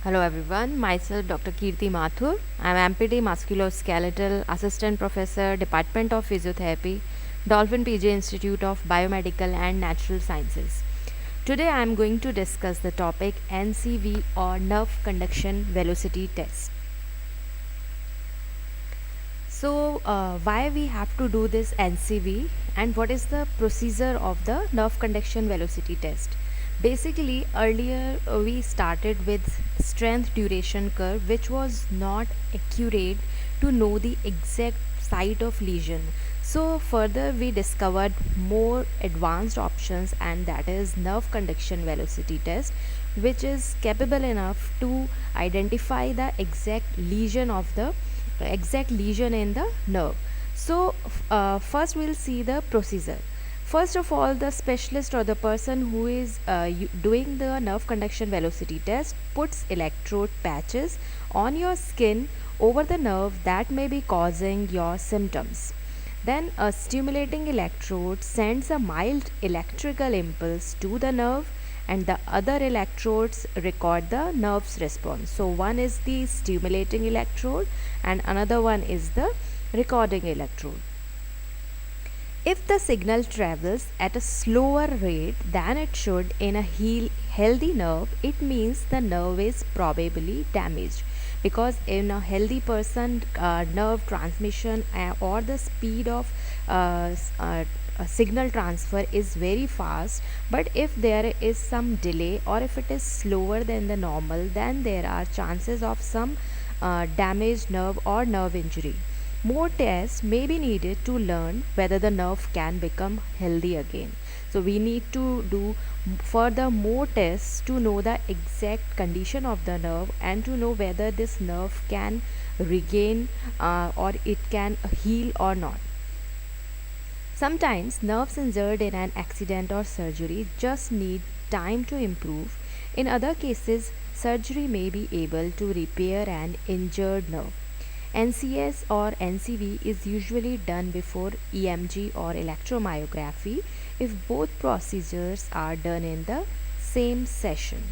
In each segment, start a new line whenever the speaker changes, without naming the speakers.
Hello everyone, myself Dr. Kirti Mathur. I am MPD Musculoskeletal Assistant Professor, Department of Physiotherapy, Dolphin PJ Institute of Biomedical and Natural Sciences. Today I am going to discuss the topic NCV or Nerve Conduction Velocity Test. Why we have to do this NCV and what is the procedure of the nerve conduction velocity test? Basically, earlier we started with strength duration curve, which was not accurate to know the exact site of lesion. So, further, we discovered more advanced options, and that is nerve conduction velocity test, which is capable enough to identify the exact lesion in the nerve. First we'll see the procedure. First of all, the specialist or the person who is doing the nerve conduction velocity test puts electrode patches on your skin over the nerve that may be causing your symptoms. Then a stimulating electrode sends a mild electrical impulse to the nerve, and the other electrodes record the nerve's response. So one is the stimulating electrode and another one is the recording electrode. If the signal travels at a slower rate than it should in a healthy nerve, it means the nerve is probably damaged, because in a healthy person, nerve transmission or the speed of signal transfer is very fast. But if there is some delay or if it is slower than the normal, then there are chances of some damaged nerve or nerve injury. More tests may be needed to learn whether the nerve can become healthy again. So we need to do further more tests to know the exact condition of the nerve and to know whether this nerve can regain or it can heal or not. Sometimes nerves injured in an accident or surgery just need time to improve. In other cases, surgery may be able to repair an injured nerve. NCS or NCV is usually done before EMG or electromyography if both procedures are done in the same session.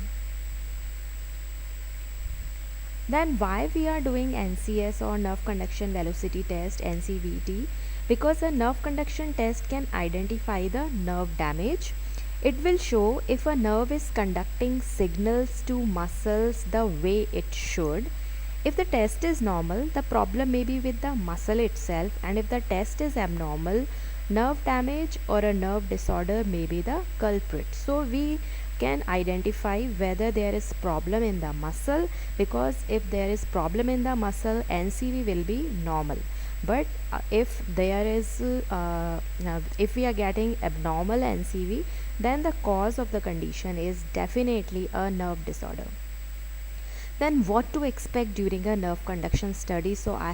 Then why we are doing NCS or nerve conduction velocity test, NCVT? Because a nerve conduction test can identify the nerve damage. It will show if a nerve is conducting signals to muscles the way it should. If the test is normal, the problem may be with the muscle itself, and if the test is abnormal, nerve damage or a nerve disorder may be the culprit. So we can identify whether there is problem in the muscle, because if there is problem in the muscle, NCV will be normal. But if we are getting abnormal NCV, then the cause of the condition is definitely a nerve disorder. Then what to expect during a nerve conduction study? So I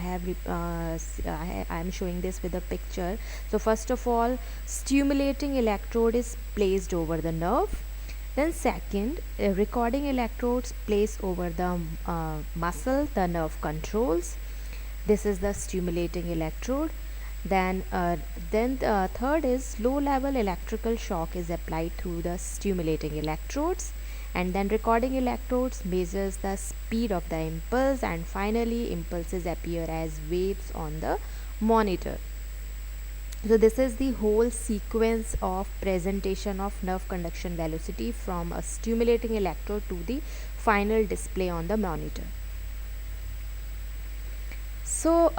am showing this with a picture. So first of all, stimulating electrode is placed over the nerve. Then second, recording electrodes placed over the muscle the nerve controls. This is the stimulating electrode. Then third is low level electrical shock is applied through the stimulating electrodes, and then recording electrodes measures the speed of the impulse, and finally impulses appear as waves on the monitor. So this is the whole sequence of presentation of nerve conduction velocity from a stimulating electrode to the final display on the monitor. So,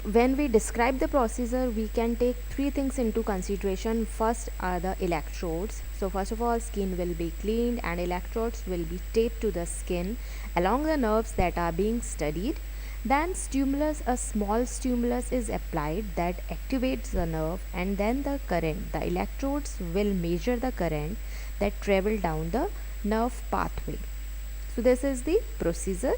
when we describe the procedure, we can take three things into consideration. First are the electrodes. So, first of all, skin will be cleaned and electrodes will be taped to the skin along the nerves that are being studied. Then, a small stimulus is applied that activates the nerve, and then the electrodes will measure the current that travel down the nerve pathway. So, this is the procedure.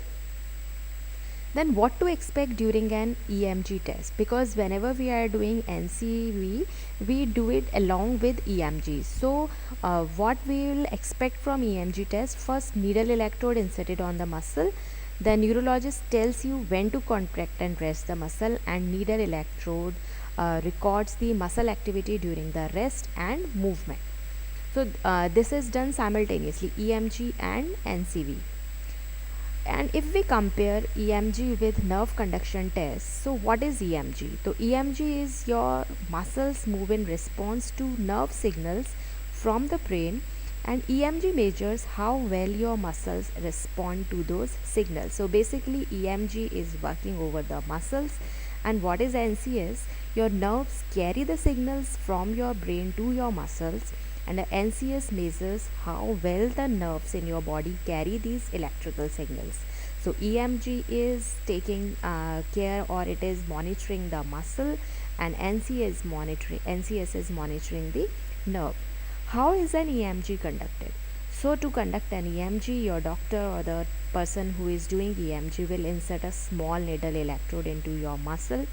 Then what to expect during an EMG test? Because whenever we are doing NCV, we do it along with EMG. So what we will expect from EMG test? First, needle electrode inserted on the muscle. The neurologist tells you when to contract and rest the muscle, and needle electrode records the muscle activity during the rest and movement. So this is done simultaneously, EMG and NCV. And if we compare EMG with nerve conduction tests, so what is EMG? So EMG is your muscles move in response to nerve signals from the brain, and EMG measures how well your muscles respond to those signals. So basically EMG is working over the muscles, and what is NCS? Your nerves carry the signals from your brain to your muscles, and the NCS measures how well the nerves in your body carry these electrical signals. So EMG is taking care, or it is monitoring the muscle, and NCS is monitoring the nerve. How is an EMG conducted? So to conduct an EMG, your doctor or the person who is doing EMG will insert a small needle electrode into your muscle,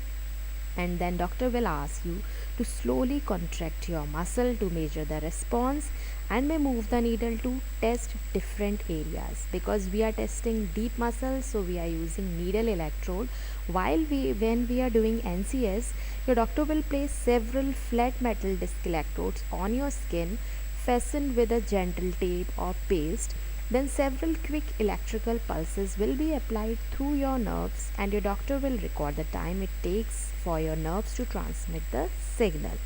and then doctor will ask you to slowly contract your muscle to measure the response, and may move the needle to test different areas. Because we are testing deep muscles, so we are using needle electrode. While when we are doing NCS, your doctor will place several flat metal disc electrodes on your skin, fastened with a gentle tape or paste. Then several quick electrical pulses will be applied through your nerves, and your doctor will record the time it takes for your nerves to transmit the signal.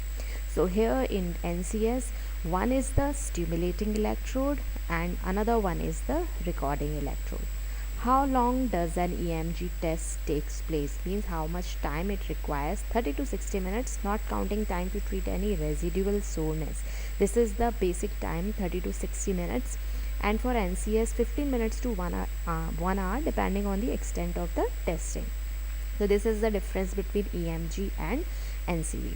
So here in NCS, one is the stimulating electrode and another one is the recording electrode. How long does an EMG test takes place? Means how much time it requires? 30 to 60 minutes, not counting time to treat any residual soreness. This is the basic time, 30 to 60 minutes. And for NCS, 15 minutes to 1 hour depending on the extent of the testing. So this is the difference between EMG and NCV.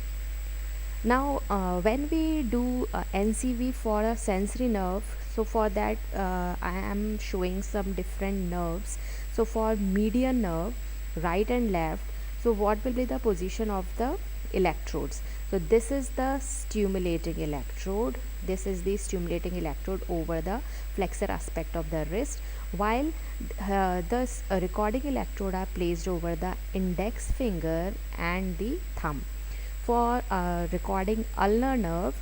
Now when we do NCV for a sensory nerve, so for that I am showing some different nerves. So for median nerve, right and left, so what will be the position of the electrodes? So this is the stimulating electrode, this is the stimulating electrode over the flexor aspect of the wrist, while the recording electrode are placed over the index finger and the thumb. For recording ulnar nerve,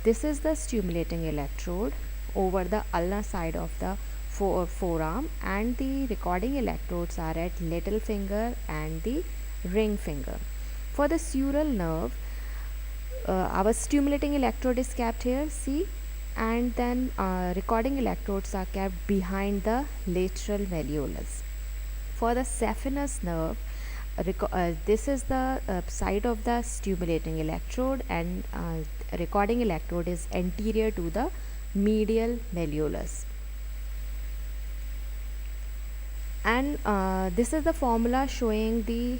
this is the stimulating electrode over the ulnar side of the forearm, and the recording electrodes are at little finger and the ring finger. For the sural nerve, our stimulating electrode is kept here, see, and then recording electrodes are kept behind the lateral malleolus. For the saphenous nerve, this is the side of the stimulating electrode, and recording electrode is anterior to the medial malleolus. And this is the formula showing the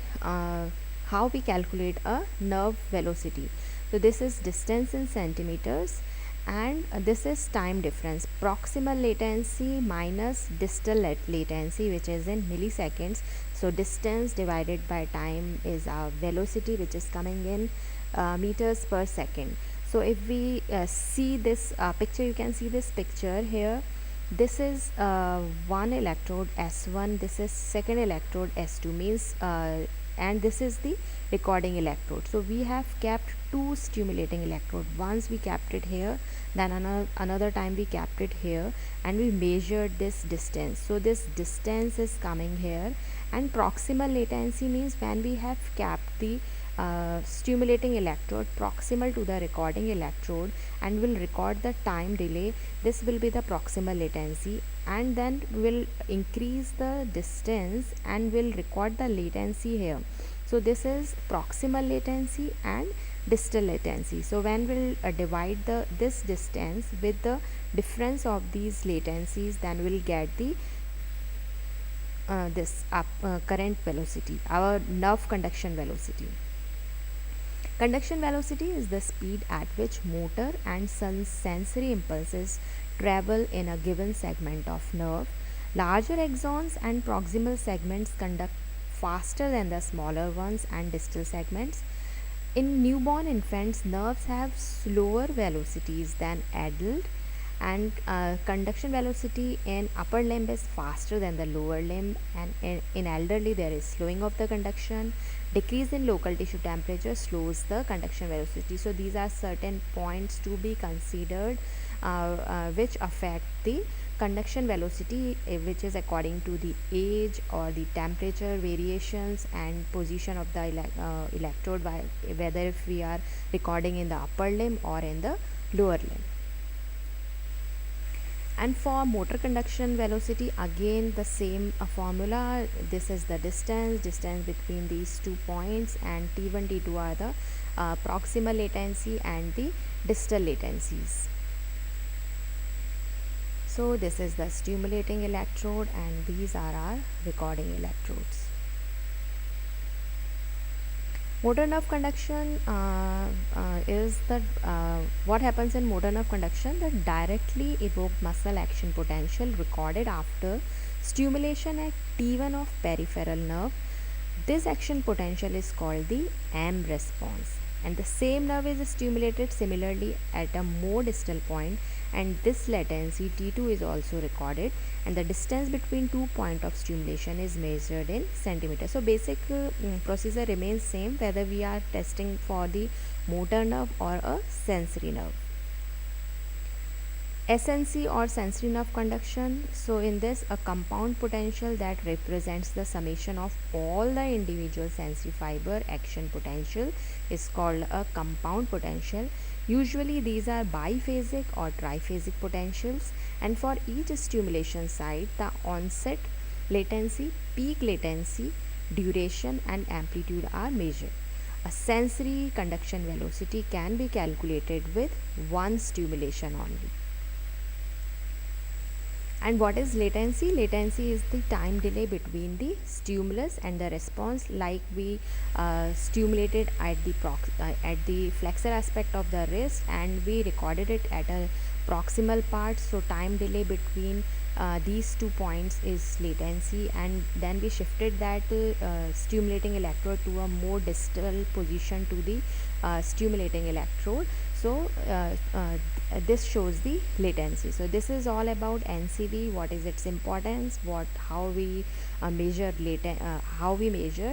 how we calculate a nerve velocity. So this is distance in centimeters, and this is time difference, proximal latency minus distal latency, which is in milliseconds. So distance divided by time is our velocity, which is coming in meters per second. So if we see this picture, you can see this picture here. This is one electrode S1, this is second electrode S2, means and this is the recording electrode. So we have kept two stimulating electrode. Once we kept it here, then another time we kept it here, and we measured this distance. So this distance is coming here, and proximal latency means when we have kept the stimulating electrode proximal to the recording electrode and will record the time delay, this will be the proximal latency, and then will increase the distance and will record the latency here. So this is proximal latency and distal latency. So when we'll divide this distance with the difference of these latencies, then we'll get the current velocity, our nerve conduction velocity. Conduction velocity is the speed at which motor and sensory impulses travel in a given segment of nerve. Larger axons and proximal segments conduct faster than the smaller ones and distal segments. In newborn infants, nerves have slower velocities than adult, and conduction velocity in upper limb is faster than the lower limb, and in elderly there is slowing of the conduction. Decrease in local tissue temperature slows the conduction velocity. So these are certain points to be considered which affect the conduction velocity, which is according to the age or the temperature variations and position of the electrode, whether if we are recording in the upper limb or in the lower limb. And for motor conduction velocity, again the same formula. This is the distance between these 2 points, and T1 T2 are the proximal latency and the distal latencies. So this is the stimulating electrode and these are our recording electrodes. Motor nerve conduction is that what happens in motor nerve conduction, the directly evoked muscle action potential recorded after stimulation at T1 of peripheral nerve. This action potential is called the M response, and the same nerve is stimulated similarly at a more distal point, and this latency T2 is also recorded, and the distance between 2 points of stimulation is measured in centimeters. So basic procedure remains same whether we are testing for the motor nerve or a sensory nerve. SNC or sensory nerve conduction. So in this, a compound potential that represents the summation of all the individual sensory fiber action potential is called a compound potential. Usually these are biphasic or triphasic potentials, and for each stimulation site the onset latency, peak latency, duration and amplitude are measured. A sensory conduction velocity can be calculated with one stimulation only. And what is latency? Latency is the time delay between the stimulus and the response. Like we stimulated at the flexor aspect of the wrist and we recorded it at a proximal part, so time delay between these 2 points is latency, and then we shifted that stimulating electrode to a more distal position to the stimulating electrode. So this shows the latency. So this is all about NCV, what is its importance, how we measure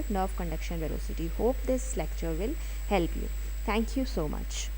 nerve conduction velocity. Hope this lecture will help you. Thank you so much.